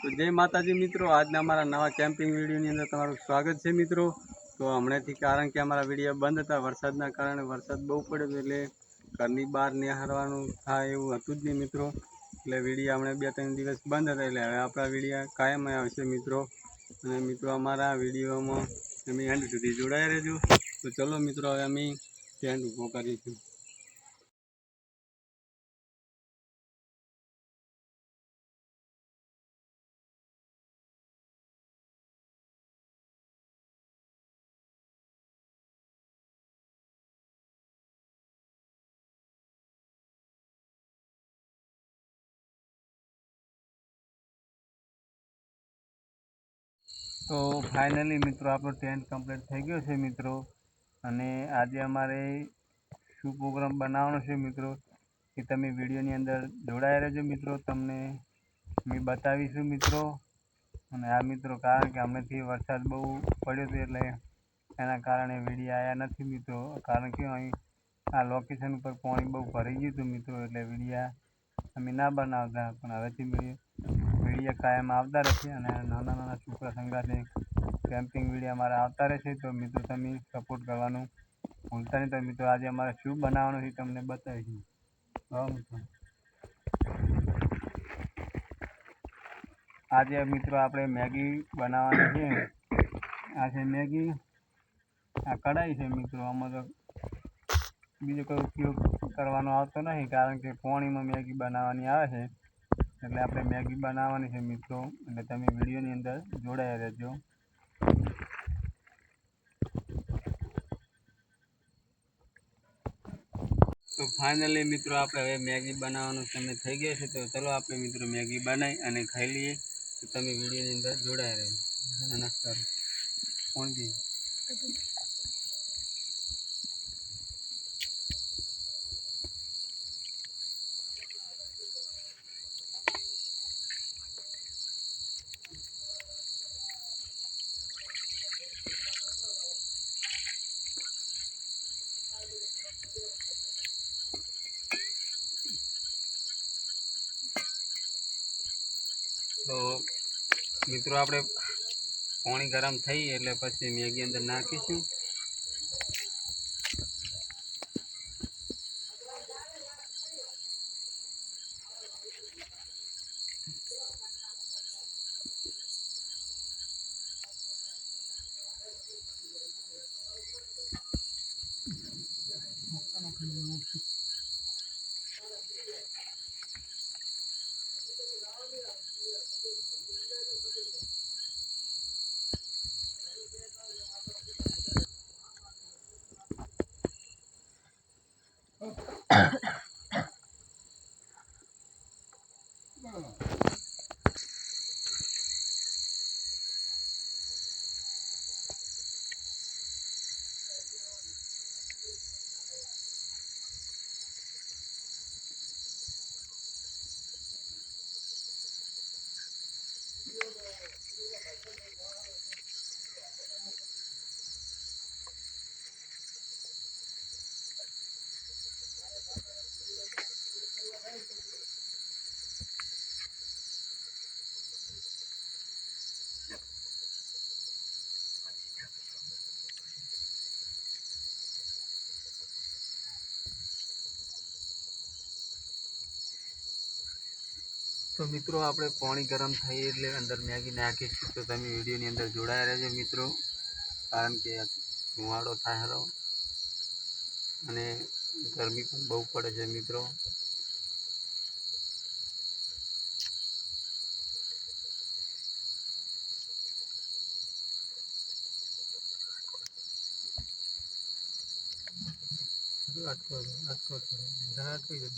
તો જય માતાજી મિત્રો, આજના અમારા નવા કેમ્પિંગ વિડીયોની અંદર તમારું સ્વાગત છે મિત્રો। તો હમણાંથી કારણ કે અમારા વિડીયો બંધ હતા વરસાદના કારણે, વરસાદ બહુ પડ્યો એટલે ઘરની બહાર નિહાળવાનું થાય એવું હતું જ નહીં મિત્રો। એટલે વિડીયો હમણાં 2-3 દિવસ બંધ હતા, એટલે હવે આપણા વિડીયો કાયમ આવશે મિત્રો। અને મિત્રો અમારા વિડીયોમાં તમે એન્ડ સુધી જોડાયા રહેજો। તો ચલો મિત્રો, હવે અમે ટેન્ટ ઊભો કરીશું। तो फाइनली मित्रों आपणो टेન્ટ कम्प्लीट थई गयो छे मित्रों। अने आजे अमारे शुं प्रोग्राम बनावવાનો छे मित्रों ए तमे विडियोनी अंदर जोड़ाया रहेजो मित्रों। तमने मैं बतावीशुं मित्रों। अने आ मित्रों कारण के हमणांथी वरसाद बहु पड्यो छे એટલે એના કારણે વિડીયો आया નથી मित्रों। कारण के અહીં આ લોકેશન પર પાણી બહુ ભરી ગયું હતું मित्रों, એટલે વિડીયા અમે ના બનાવતા। પણ હવેથી વિડીયો કાયમ આવતા રહેશે અને નાના નાના છોકરા સંગાથે કેમ્પિંગ વિડીયો અમારા આવતા રહેશે। તો મિત્રો તમે સપોર્ટ કરવાનું ભૂલતા નહીં। તો મિત્રો આજે અમારે શું બનાવવાનું છે તમને બતાવીશું। આજે મિત્રો આપણે મેગી બનાવવાની છે। આ છે મેગી, આ કઢાઈ છે મિત્રો। આમાં તો બીજો કોઈ ઉપયોગ કરવાનો આવતો નથી કારણ કે પાણીમાં મેગી બનાવવાની આવે છે, એટલે આપણે મેગી બનાવવાની છે મિત્રો। એટલે તમે વિડીયોની અંદર જોડાયા રહેજો। तो फाइनली मित्रों આપણે હવે મેગી બનાવવાનો સમય થઈ ગયો છે। તો ચલો આપણે મિત્રો મેગી બનાવી અને ખાઈ લઈએ। તો તમે વિડીયોની અંદર જોડાયા રહેજો। નમસ્કાર કોણ દી तो मित्रों આપણે पानी गरम થઈ એટલે પછી મેગી અંદર નાખીશું। तो मित्रों આપણે પાણી ગરમ થઈ એટલે અંદર મેગી નાખીશું। તો તમે વિડીયોની અંદર જોડાયા રહેજો મિત્રો, કારણ કે ધુમાડો થાય હરો અને ગરમી પણ બહુ પડે છે મિત્રો।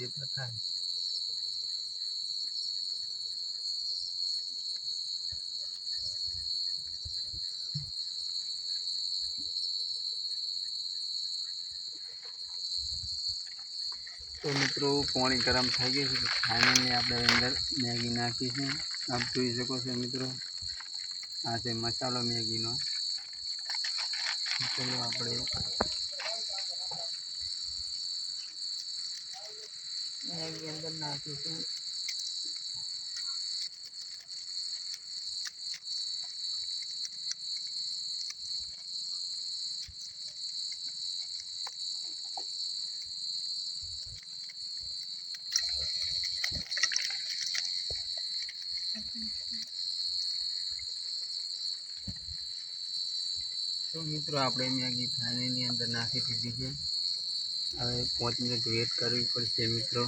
જેટલા થાય तो मित्रों पानी गरम थई गई है। फाइनली આપણે અંદર મેગી નાખીશું। આપ જોઈ શકો છો મિત્રો, આ છે મસાલો મેગીનો। ચલો આપણે મેગી અંદર નાખીશું। તો મિત્રો આપણે મેગી ફાઇનલની અંદર નાખી દીધી છે. હવે 5 મિનિટ વેટ કરવી પડશે મિત્રો.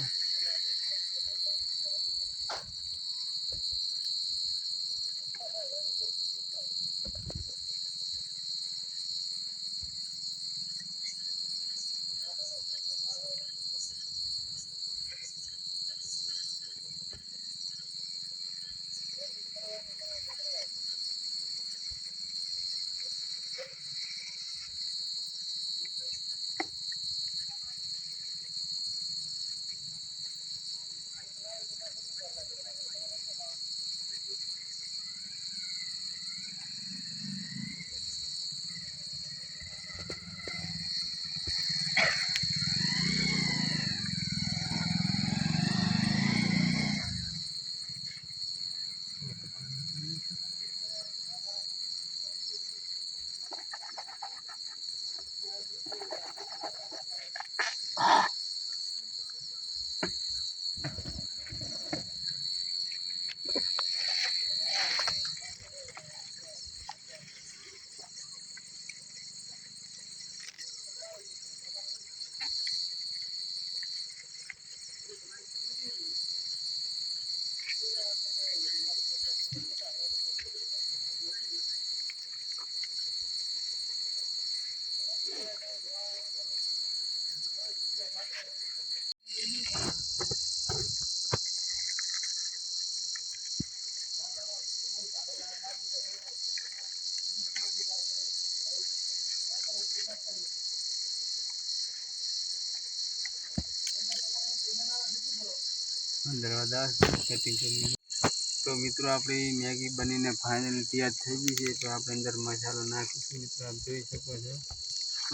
દરવાજા સેટિંગ કરી. તો મિત્રો આપણી મેગી બનીને ફાઇનલ તૈયાર થઈ ગઈ છે. તો આપણે અંદર મસાલો નાખીશું મિત્રો. આપ જોઈ શકો છો,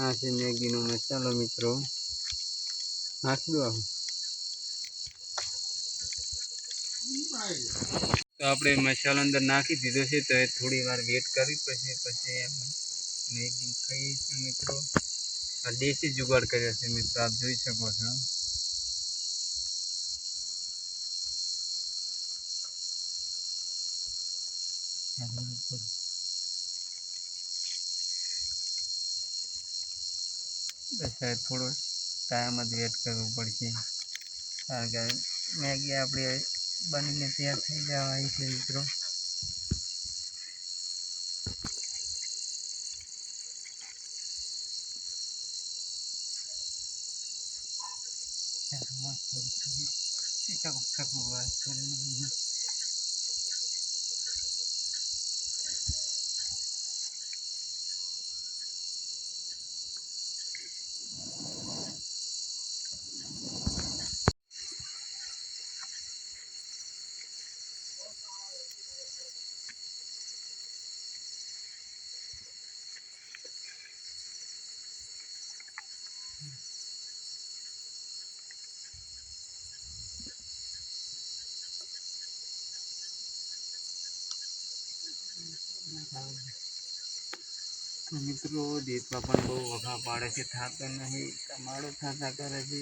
આ છે મેગીનો મસાલો મિત્રો. નાખી દો. તો આપણે મસાલો અંદર નાખી દીધો છે. તો થોડી વાર વેટ કરવી પછી મેગી ખાઈશું મિત્રો. આ દેશી જુગાડ કર્યો છે મિત્રો, આપ જોઈ શકો છો. બસ થોડો ટાઈમ જ વેટ કરવું પડશે, કારણ કે મેગી આપણે બનીને તૈયાર થઈ જવા આવી છે મિત્રો. મિત્રો દેશમાં પણ બહુ વઘા પાડે છે, થતો નહીં, કમાડો થતા કરે છે.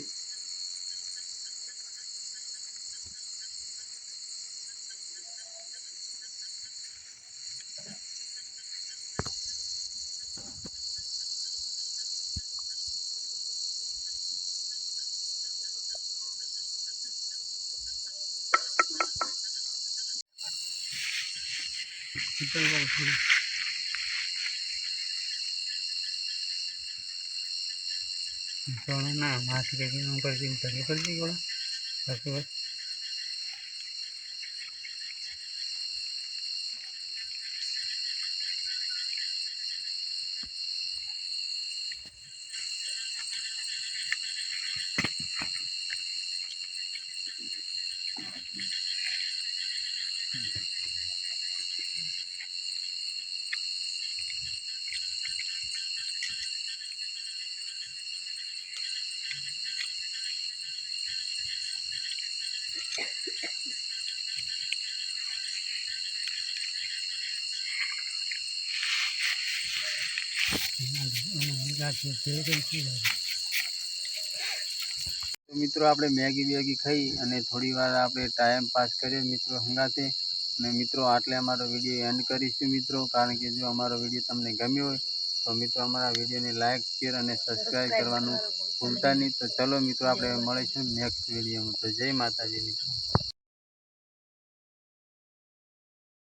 ના માથે કંઈ કરતી કરતી ગોળા બસ. મિત્રો આપણે મેગી ખાઈ અને થોડી વાર આપણે ટાઈમ પાસ કર્યો મિત્રો હંગાતે. અને મિત્રો આટલે અમારો વિડીયો એન્ડ કરીશું મિત્રો, કારણ કે જો અમારો વિડીયો તમને ગમ્યો હોય તો મિત્રો અમારા વિડીયોને લાઇક શેર અને સબસ્ક્રાઈબ કરવાનું ભૂલતા નહીં. તો ચલો મિત્રો આપણે મળીશું નેક્સ્ટ વિડીયોમાં. તો જય માતાજી મિત્રો.